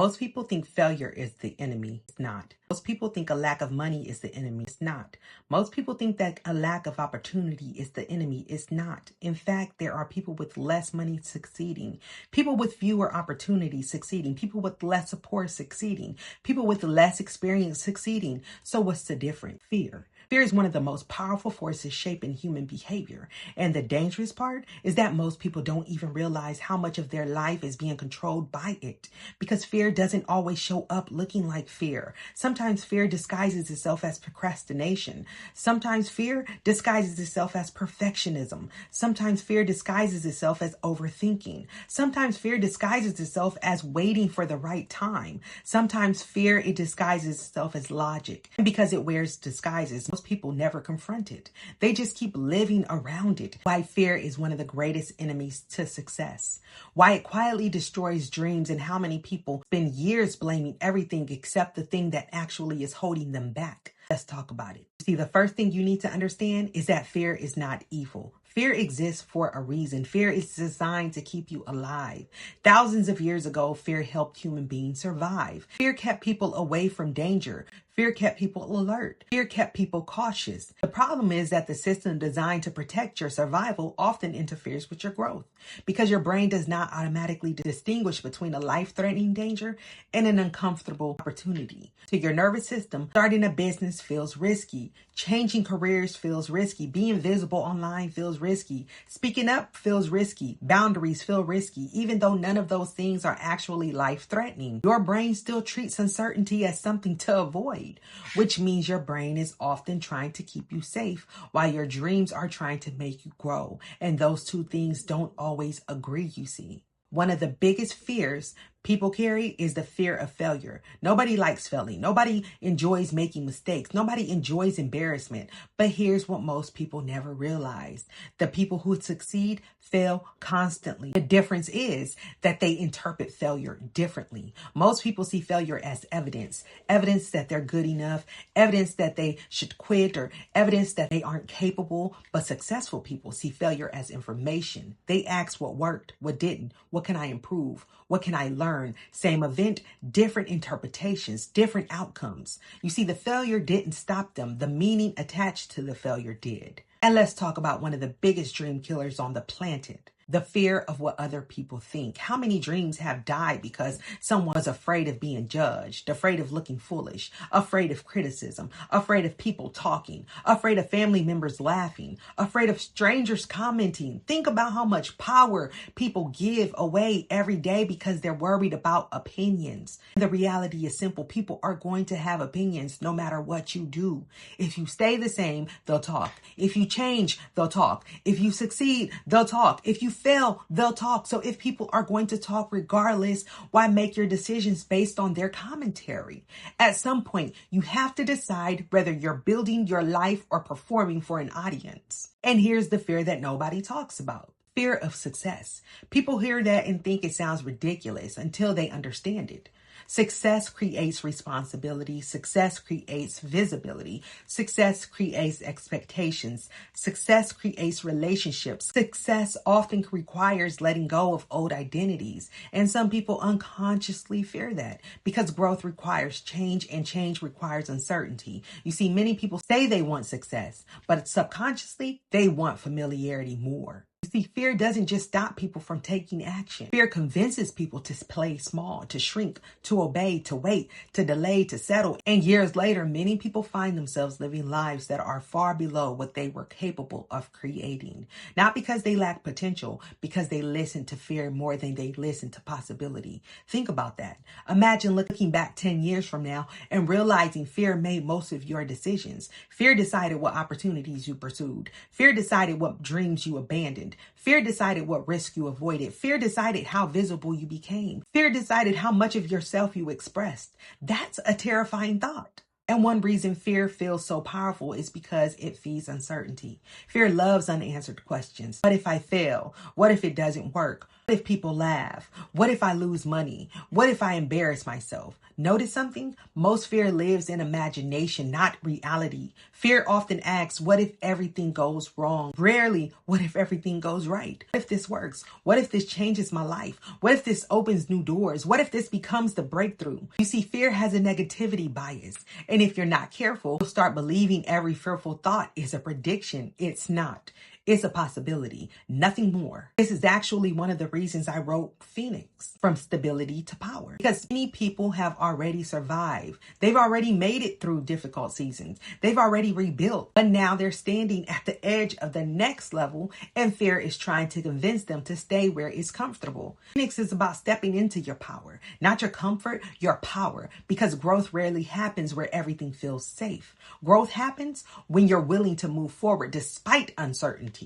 Most people think failure is the enemy. It's not. Most people think a lack of money is the enemy. It's not. Most people think that a lack of opportunity is the enemy. It's not. In fact, there are people with less money succeeding, people with fewer opportunities succeeding, people with less support succeeding, people with less experience succeeding. So what's the difference? Fear. Fear is one of the most powerful forces shaping human behavior. And the dangerous part is that most people don't even realize how much of their life is being controlled by it. Because fear doesn't always show up looking like fear. Sometimes fear disguises itself as procrastination. Sometimes fear disguises itself as perfectionism. Sometimes fear disguises itself as overthinking. Sometimes fear disguises itself as waiting for the right time. Sometimes fear, it disguises itself as logic. And because it wears disguises, most people never confront it. They just keep living around it. Why fear is one of the greatest enemies to success. Why it quietly destroys dreams, and how many people spend years blaming everything except the thing that actually is holding them back. Let's talk about it. See, the first thing you need to understand is that fear is not evil. Fear exists for a reason. Fear is designed to keep you alive. Thousands of years ago, fear helped human beings survive. Fear kept people away from danger. Fear kept people alert. Fear kept people cautious. The problem is that the system designed to protect your survival often interferes with your growth, because your brain does not automatically distinguish between a life-threatening danger and an uncomfortable opportunity. To your nervous system, starting a business feels risky. Changing careers feels risky. Being visible online feels risky. Speaking up feels risky. Boundaries feel risky, even though none of those things are actually life-threatening. Your brain still treats uncertainty as something to avoid, which means your brain is often trying to keep you safe while your dreams are trying to make you grow. And those two things don't always agree, you see. One of the biggest fears people carry is the fear of failure. Nobody likes failing. Nobody enjoys making mistakes. Nobody enjoys embarrassment. But here's what most people never realize. The people who succeed fail constantly. The difference is that they interpret failure differently. Most people see failure as evidence that they're good enough, evidence that they should quit, or evidence that they aren't capable. But successful people see failure as information. They ask what worked, what didn't, what can I improve, what can I learn? Same event, different interpretations, different outcomes. You see, the failure didn't stop them. The meaning attached to the failure did. And let's talk about one of the biggest dream killers on the planet. The fear of what other people think. How many dreams have died because someone was afraid of being judged, afraid of looking foolish, afraid of criticism, afraid of people talking, afraid of family members laughing, afraid of strangers commenting? Think about how much power people give away every day because they're worried about opinions. The reality is simple. People are going to have opinions no matter what you do. If you stay the same, they'll talk. If you change, they'll talk. If you succeed, they'll talk. If you fail, they'll talk. So if people are going to talk regardless, why make your decisions based on their commentary? At some point, you have to decide whether you're building your life or performing for an audience. And here's the fear that nobody talks about. Fear of success. People hear that and think it sounds ridiculous until they understand it. Success creates responsibility. Success creates visibility. Success creates expectations. Success creates relationships. Success often requires letting go of old identities. And some people unconsciously fear that because growth requires change, and change requires uncertainty. You see, many people say they want success, but subconsciously they want familiarity more. You see, fear doesn't just stop people from taking action. Fear convinces people to play small, to shrink, to obey, to wait, to delay, to settle. And years later, many people find themselves living lives that are far below what they were capable of creating. Not because they lack potential, because they listen to fear more than they listen to possibility. Think about that. Imagine looking back 10 years from now and realizing fear made most of your decisions. Fear decided what opportunities you pursued. Fear decided what dreams you abandoned. Fear decided what risk you avoided. Fear decided how visible you became. Fear decided how much of yourself you expressed. That's a terrifying thought. And one reason fear feels so powerful is because it feeds uncertainty. Fear loves unanswered questions. What if I fail? What if it doesn't work? What if people laugh? What if I lose money? What if I embarrass myself? Notice something? Most fear lives in imagination, not reality. Fear often asks, what if everything goes wrong? Rarely, what if everything goes right? What if this works? What if this changes my life? What if this opens new doors? What if this becomes the breakthrough? You see, fear has a negativity bias. And if you're not careful, you'll start believing every fearful thought is a prediction. It's not. It's a possibility, nothing more. This is actually one of the reasons I wrote Phoenix, From Stability to Power, because many people have already survived. They've already made it through difficult seasons. They've already rebuilt, but now they're standing at the edge of the next level, and fear is trying to convince them to stay where it's comfortable. Phoenix is about stepping into your power, not your comfort, your power, because growth rarely happens where everything feels safe. Growth happens when you're willing to move forward despite uncertainty.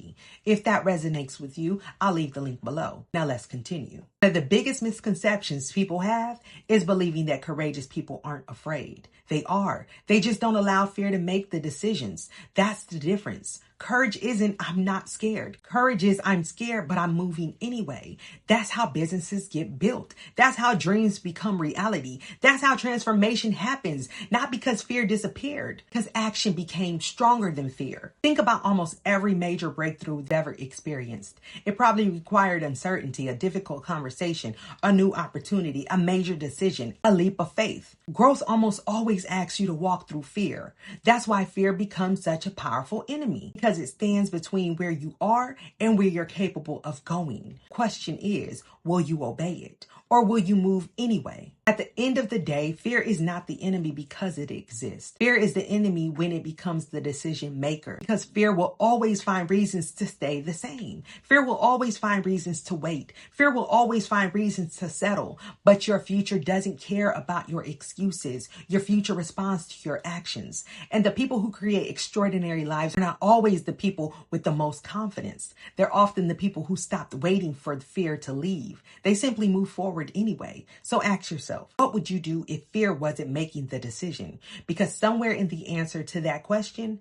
If that resonates with you, I'll leave the link below. Now let's continue. One of the biggest misconceptions people have is believing that courageous people aren't afraid. They are. They just don't allow fear to make the decisions. That's the difference. Courage isn't I'm not scared. Courage is I'm scared, but I'm moving anyway. That's how businesses get built. That's how dreams become reality. That's how transformation happens. Not because fear disappeared, because action became stronger than fear. Think about almost every major breakthrough you've ever experienced. It probably required uncertainty, a difficult conversation, a new opportunity, a major decision, a leap of faith. Growth almost always asks you to walk through fear. That's why fear becomes such a powerful enemy, because it stands between where you are and where you're capable of going. Question is, will you obey it? Or will you move anyway? At the end of the day, fear is not the enemy because it exists. Fear is the enemy when it becomes the decision maker, because fear will always find reasons to stay the same. Fear will always find reasons to wait. Fear will always find reasons to settle. But your future doesn't care about your excuses. Your future responds to your actions. And the people who create extraordinary lives are not always the people with the most confidence. They're often the people who stopped waiting for the fear to leave. They simply move forward anyway. So ask yourself, what would you do if fear wasn't making the decision? Because somewhere in the answer to that question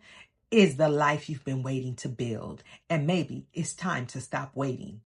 is the life you've been waiting to build. And maybe it's time to stop waiting.